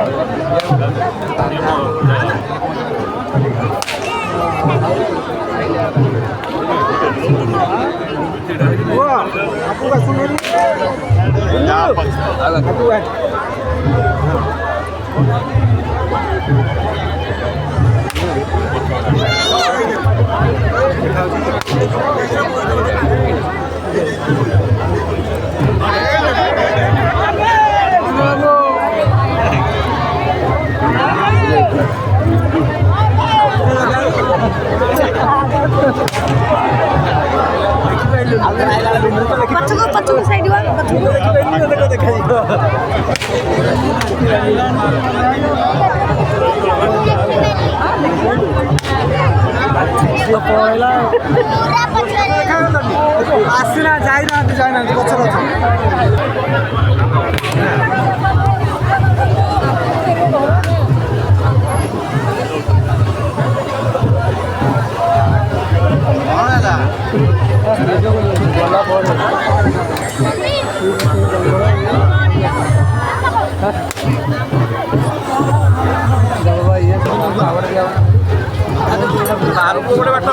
Aku gak sendiri. Aku kan. पछुको side वा पछुको आसिना जाइना पछर ବାହାରକୁ ଗୋଟେ ବାଟ